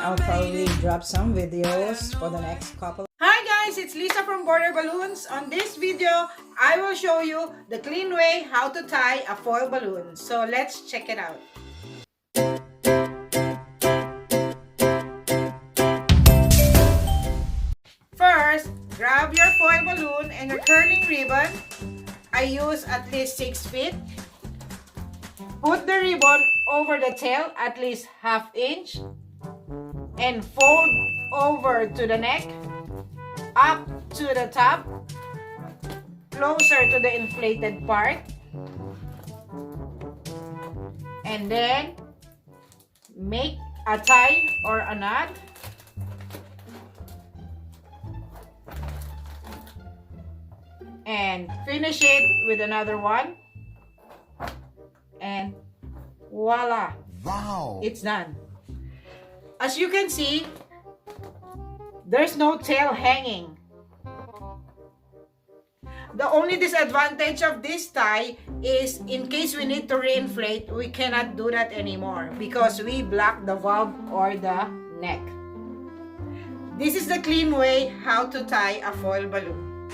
I'll probably drop some videos for the next couple. Hi guys, it's Lisa from Border Balloons. On this video, I will show you the clean way how to tie a foil balloon. So let's check it out. First, grab your foil balloon and your curling ribbon. I use at least 6 feet. Put the ribbon over the tail at least ½ inch and fold over to the neck, up to the top, closer to the inflated part, and then make a tie or a knot. And finish it with another one. And voila! Wow! It's done. As you can see, there's no tail hanging. The only disadvantage of this tie is in case we need to reinflate, we cannot do that anymore because we block the valve or the neck. This is the clean way how to tie a foil balloon.